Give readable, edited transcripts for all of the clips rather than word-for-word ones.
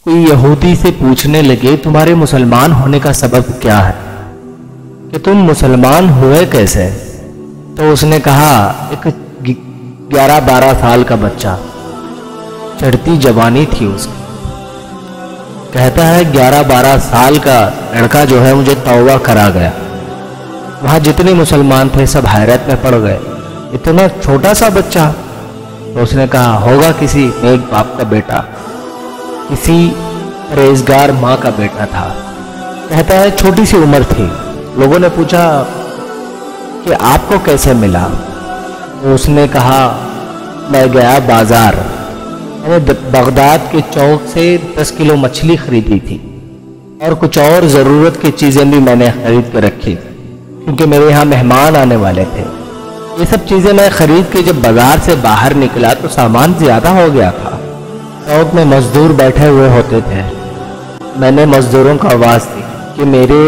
کوئی یہودی سے پوچھنے لگے تمہارے مسلمان ہونے کا سبب کیا ہے، کہ تم مسلمان ہوئے کیسے؟ تو اس نے کہا ایک 11-12 سال کا بچہ، چڑھتی جوانی تھی اس کی، کہتا ہے 11-12 سال کا لڑکا جو ہے مجھے توبہ کرا گیا۔ وہاں جتنے مسلمان تھے سب حیرت میں پڑ گئے، اتنا چھوٹا سا بچہ۔ تو اس نے کہا ہوگا کسی نیک باپ کا بیٹا، کسی پرہیزگار ماں کا بیٹا تھا۔ کہتا ہے چھوٹی سی عمر تھی، لوگوں نے پوچھا کہ آپ کو کیسے ملا؟ تو اس نے کہا میں گیا بازار، میں نے بغداد کے چوک سے 10 کلو مچھلی خریدی تھی اور کچھ اور ضرورت کی چیزیں بھی میں نے خرید کے رکھی کیونکہ میرے یہاں مہمان آنے والے تھے۔ یہ سب چیزیں میں خرید کے جب بازار سے باہر نکلا تو سامان زیادہ ہو گیا تھا۔ چوک میں مزدور بیٹھے ہوئے ہوتے تھے، میں نے مزدوروں کو آواز دی کہ میرے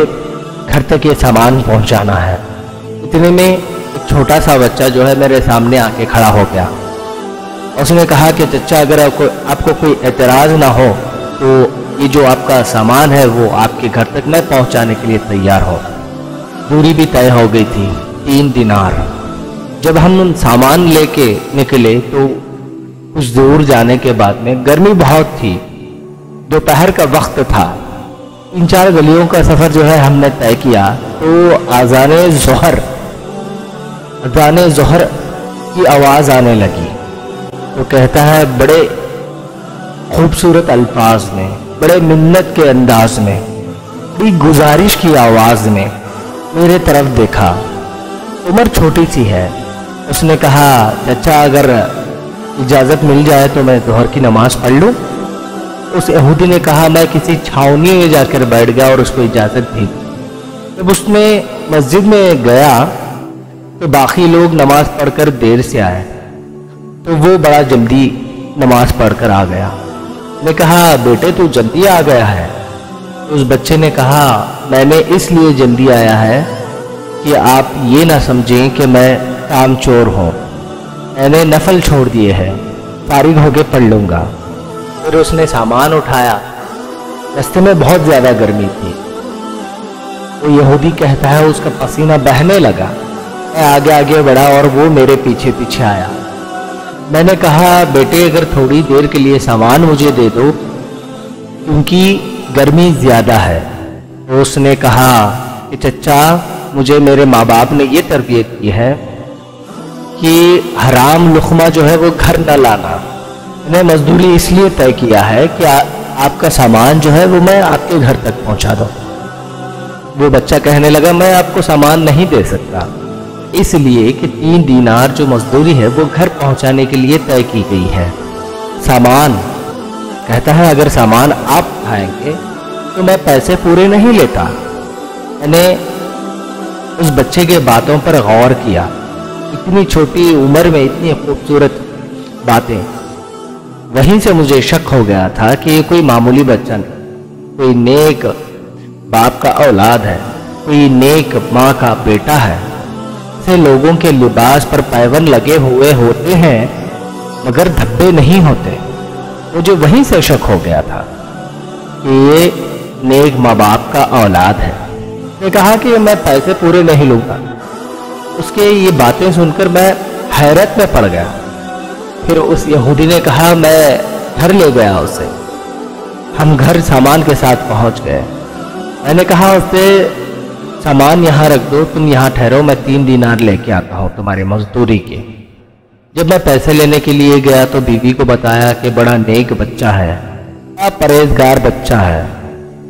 گھر تک یہ سامان پہنچانا ہے۔ اتنے میں ایک چھوٹا سا بچہ جو ہے میرے سامنے آ کے کھڑا ہو گیا۔ اس نے کہا کہ چچا اگر آپ کو کوئی اعتراض نہ ہو تو یہ جو آپ کا سامان ہے وہ آپ کے گھر تک میں پہنچانے کے لیے تیار ہو۔ دوری بھی طے ہو گئی تھی 3 دینار۔ جب ہم سامان لے کے نکلے تو کچھ دور جانے کے بعد میں گرمی بہت تھی، دوپہر کا وقت تھا، 3-4 گلیوں کا سفر جو ہے ہم نے طے کیا تو اذان ظہر کی آواز آنے لگی۔ تو کہتا ہے بڑے خوبصورت الفاظ میں، بڑے منت کے انداز میں، بڑی گزارش کی آواز میں میرے طرف دیکھا۔ عمر چھوٹی سی ہے۔ اس نے کہا چچا اگر اجازت مل جائے تو میں ظہر کی نماز پڑھ لوں؟ اس یہودی نے کہا میں کسی چھاونی میں جا کر بیٹھ گیا اور اس کو اجازت دی۔ جب اس نے مسجد میں گیا تو باقی لوگ نماز پڑھ کر دیر سے آئے تو وہ بڑا جلدی نماز پڑھ کر آ گیا۔ میں کہا بیٹے تو جلدی آ گیا ہے؟ اس بچے نے کہا میں نے اس لیے جلدی آیا ہے کہ آپ یہ نہ سمجھیں کہ میں کام چور ہوں، میں نے نفل چھوڑ دیے ہیں، فارغ ہو کے پڑھ لوں گا۔ پھر اس نے سامان اٹھایا، راستے میں بہت زیادہ گرمی تھی۔ وہ یہودی کہتا ہے اس کا پسینہ بہنے لگا، میں آگے آگے بڑھا اور وہ میرے پیچھے پیچھے آیا۔ میں نے کہا بیٹے اگر تھوڑی دیر کے لیے سامان مجھے دے دو کیونکہ گرمی زیادہ ہے۔ تو اس نے کہا کہ چچا مجھے میرے ماں باپ نے یہ تربیت کی ہے کہ حرام لقمہ جو ہے وہ گھر نہ لانا۔ میں نے مزدوری اس لیے طے کیا ہے کہ آپ کا سامان جو ہے وہ میں آپ کے گھر تک پہنچا دوں۔ وہ بچہ کہنے لگا میں آپ کو سامان نہیں دے سکتا، اس لیے کہ 3 دینار جو مزدوری ہے وہ گھر پہنچانے کے لیے طے کی گئی ہے۔ سامان کہتا ہے اگر سامان آپ اٹھائیں گے تو میں پیسے پورے نہیں لیتا۔ میں نے اس بچے کے باتوں پر غور کیا، اتنی چھوٹی عمر میں اتنی خوبصورت باتیں، وہیں سے مجھے شک ہو گیا تھا کہ یہ کوئی معمولی بچہ نہیں، کوئی نیک باپ کا اولاد ہے، کوئی نیک ماں کا بیٹا ہے۔ سے لوگوں کے لباس پر پیون لگے ہوئے ہوتے ہیں مگر دھبے نہیں ہوتے۔ مجھے وہیں سے شک ہو گیا تھا کہ یہ نیک ماں باپ کا اولاد ہے۔ نے کہا کہ میں پیسے پورے نہیں لوں گا۔ اس کے یہ باتیں سن کر میں حیرت میں پڑ گیا۔ پھر اس یہودی نے کہا میں گھر لے گیا اسے، ہم گھر سامان کے ساتھ پہنچ گئے۔ میں نے کہا اس سے سامان یہاں رکھ دو، تم یہاں ٹھہرو، میں 3 دینار لے کے آتا ہوں تمہاری مزدوری کے۔ جب میں پیسے لینے کے لیے گیا تو بیوی کو بتایا کہ بڑا نیک بچہ ہے، بڑا پرہیزگار بچہ ہے۔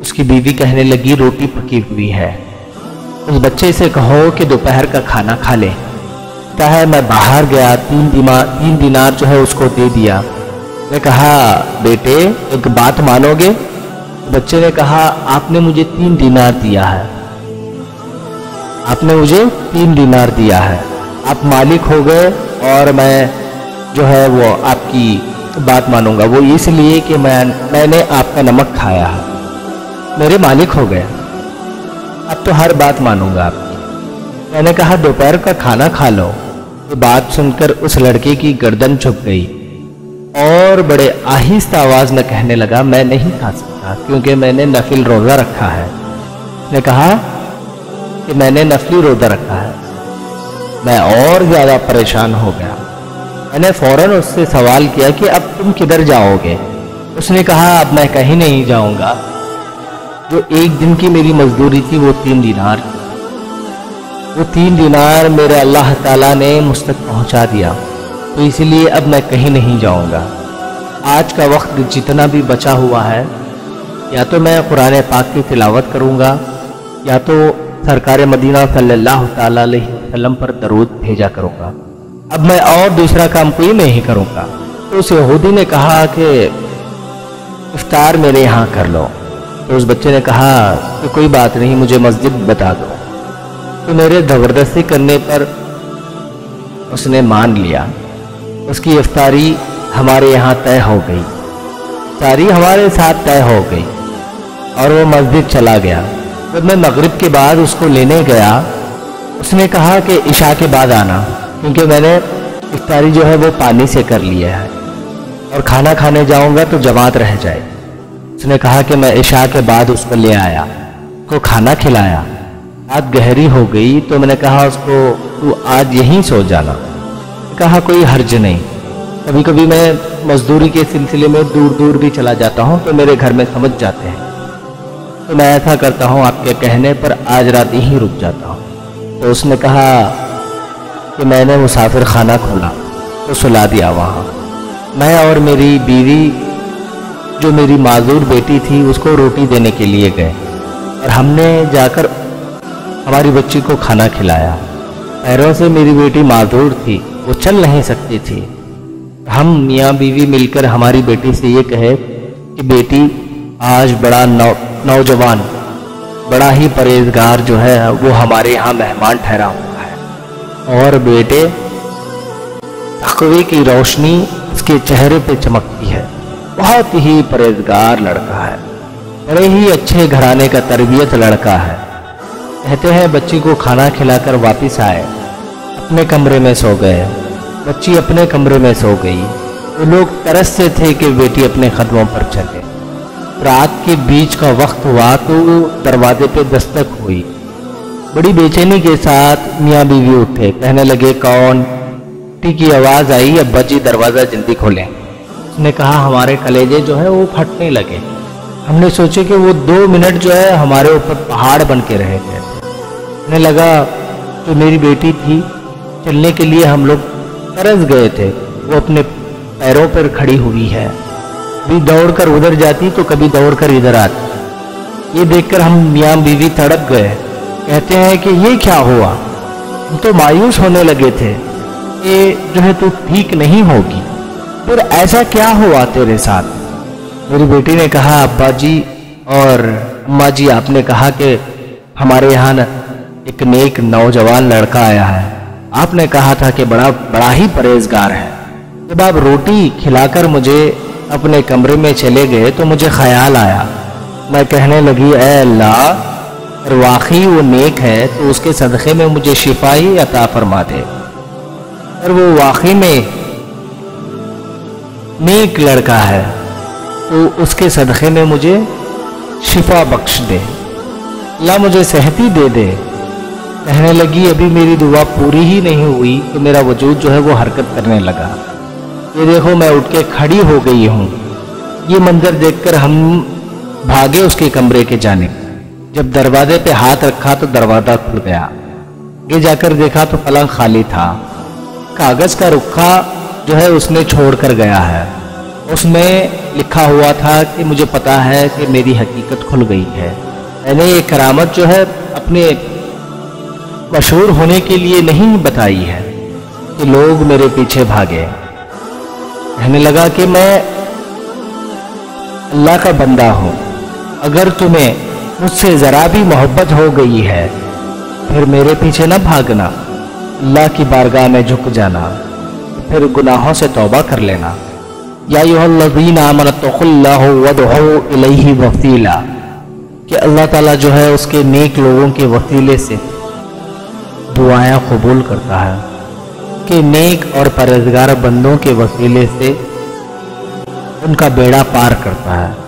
اس کی بیوی کہنے لگی روٹی پکی ہوئی ہے، اس بچے سے کہو کہ دوپہر کا کھانا کھا لے۔ کہتا ہے میں باہر گیا، 3 دینار جو ہے اس کو دے دیا۔ میں کہا بیٹے ایک بات مانو گے؟ بچے نے کہا آپ نے مجھے 3 دینار دیا ہے، آپ نے مجھے 3 دینار دیا ہے، آپ مالک ہو گئے اور میں جو ہے وہ آپ کی بات مانوں گا، وہ اس لیے کہ میں نے آپ کا نمک کھایا ہے، میرے مالک ہو گئے، اب تو ہر بات مانوں گا آپ کی۔ میں نے کہا دوپہر کا کھانا کھا لو۔ یہ بات سن کر اس لڑکے کی گردن جھک گئی اور بڑے آہستہ آواز میں کہنے لگا میں نہیں کھا سکتا کیونکہ میں نے نفل روزہ رکھا ہے۔ اس نے کہا کہ میں نے نفلی روزہ رکھا ہے۔ میں اور زیادہ پریشان ہو گیا۔ میں نے فوراً اس سے سوال کیا کہ اب تم کدھر جاؤ گے؟ اس نے کہا اب میں کہیں نہیں جاؤں گا، جو ایک دن کی میری مزدوری تھی وہ 3 دینار تھی، وہ 3 دینار میرے اللہ تعالیٰ نے مجھ تک پہنچا دیا، تو اسی لیے اب میں کہیں نہیں جاؤں گا۔ آج کا وقت جتنا بھی بچا ہوا ہے یا تو میں قرآن پاک کی تلاوت کروں گا یا تو سرکار مدینہ صلی اللہ تعالیٰ علیہ وسلم پر درود بھیجا کروں گا، اب میں اور دوسرا کام کوئی نہیں کروں گا۔ تو اس یہودی نے کہا کہ افطار میرے یہاں کر لو۔ تو اس بچے نے کہا کہ کوئی بات نہیں، مجھے مسجد بتا دو۔ تو میرے زبردستی کرنے پر اس نے مان لیا۔ اس کی افطاری ہمارے یہاں طے ہو گئی، افطاری ہمارے ساتھ طے ہو گئی اور وہ مسجد چلا گیا۔ جب میں مغرب کے بعد اس کو لینے گیا، اس نے کہا کہ عشاء کے بعد آنا، کیونکہ میں نے افطاری جو ہے وہ پانی سے کر لیا ہے اور کھانا کھانے جاؤں گا تو جماعت رہ جائے۔ اس نے کہا کہ میں عشاء کے بعد اس کو لے آیا، اس کو کھانا کھلایا۔ رات گہری ہو گئی تو میں نے کہا اس کو تو آج یہیں سو جانا۔ کہا کوئی حرج نہیں، کبھی کبھی میں مزدوری کے سلسلے میں دور دور بھی چلا جاتا ہوں تو میرے گھر میں سمجھ جاتے ہیں، تو میں ایسا کرتا ہوں آپ کے کہنے پر آج رات یہیں رک جاتا ہوں۔ تو اس نے کہا کہ میں نے مسافر خانہ کھولا تو سلا دیا وہاں۔ میں اور میری بیوی جو میری معذور بیٹی تھی اس کو روٹی دینے کے لیے گئے اور ہم نے جا کر ہماری بچی کو کھانا کھلایا۔ پیروں سے میری بیٹی معذور تھی، وہ چل نہیں سکتی تھی۔ ہم میاں بیوی مل کر ہماری بیٹی سے یہ کہے کہ بیٹی آج بڑا نوجوان بڑا ہی پرہیزگار جو ہے وہ ہمارے یہاں مہمان ٹھہرا ہوا ہے، اور بیٹے تقوی کی روشنی اس کے چہرے پہ چمکتی ہے، بہت ہی پرہیزگار لڑکا ہے، بڑے ہی اچھے گھرانے کا تربیت لڑکا ہے۔ کہتے ہیں بچی کو کھانا کھلا کر واپس آئے، اپنے کمرے میں سو گئے، بچی اپنے کمرے میں سو گئی۔ وہ لوگ ترس سے تھے کہ بیٹی اپنے قدموں پر چلے۔ رات کے بیچ کا وقت ہوا تو دروازے پہ دستک ہوئی۔ بڑی بے چینی کے ساتھ میاں بیوی اٹھے، کہنے لگے کون؟ ٹی کی آواز آئی، ابا جی دروازہ جلدی کھولیں۔ اس نے کہا ہمارے کلیجے جو ہے وہ پھٹنے لگے، ہم نے سوچے کہ وہ 2 منٹ جو ہے ہمارے اوپر پہاڑ بن کے رہ گئے تھے۔ ہمیں لگا جو میری بیٹی تھی چلنے کے لیے ہم لوگ ترس گئے تھے، وہ اپنے پیروں پر کھڑی ہوئی ہے، کبھی دوڑ کر ادھر جاتی تو کبھی دوڑ کر ادھر آتی۔ یہ دیکھ کر ہم میاں بیوی تڑپ گئے، کہتے ہیں کہ یہ کیا ہوا؟ ہم تو مایوس ہونے لگے تھے کہ جو ہے تو ٹھیک نہیں ہوگی، پھر ایسا کیا ہوا تیرے ساتھ؟ میری بیٹی نے کہا ابا جی اور اماں جی آپ نے کہا کہ ہمارے یہاں ایک نیک نوجوان لڑکا آیا ہے، آپ نے کہا تھا کہ بڑا ہی پرہیزگار ہے۔ جب آپ روٹی کھلا کر مجھے اپنے کمرے میں چلے گئے تو مجھے خیال آیا، میں کہنے لگی اے اللہ اگر واقعی وہ نیک ہے تو اس کے صدقے میں مجھے شفا ہی عطا فرما دے، اور وہ واقعی میں نیک لڑکا ہے تو اس کے صدقے میں مجھے شفا بخش دے، اللہ مجھے صحت ہی دے دے۔ کہنے لگی ابھی میری دعا پوری ہی نہیں ہوئی کہ میرا وجود جو ہے وہ حرکت کرنے لگا، یہ دیکھو میں اٹھ کے کھڑی ہو گئی ہوں۔ یہ منظر دیکھ کر ہم بھاگے اس کے کمرے کے جانب، جب دروازے پہ ہاتھ رکھا تو دروازہ کھل گیا، یہ جا کر دیکھا تو پلنگ خالی تھا، کاغذ کا رکھا جو ہے اس نے چھوڑ کر گیا ہے، اس میں لکھا ہوا تھا کہ مجھے پتا ہے کہ میری حقیقت کھل گئی ہے، میں نے یہ کرامت جو ہے اپنے مشہور ہونے کے لیے نہیں بتائی ہے کہ لوگ میرے پیچھے بھاگے۔ کہنے لگا کہ میں اللہ کا بندہ ہوں، اگر تمہیں مجھ سے ذرا بھی محبت ہو گئی ہے پھر میرے پیچھے نہ بھاگنا، اللہ کی بارگاہ میں جھک جانا، پھر گناہوں سے توبہ کر لینا۔ یا ایھا الذین آمنوا اتقوا اللہ وادعوا الیہ وسیلہ، کہ اللہ تعالیٰ جو ہے اس کے نیک لوگوں کے وسیلے سے دعائیں قبول کرتا ہے، کہ نیک اور پرہیزگار بندوں کے وسیلے سے ان کا بیڑا پار کرتا ہے۔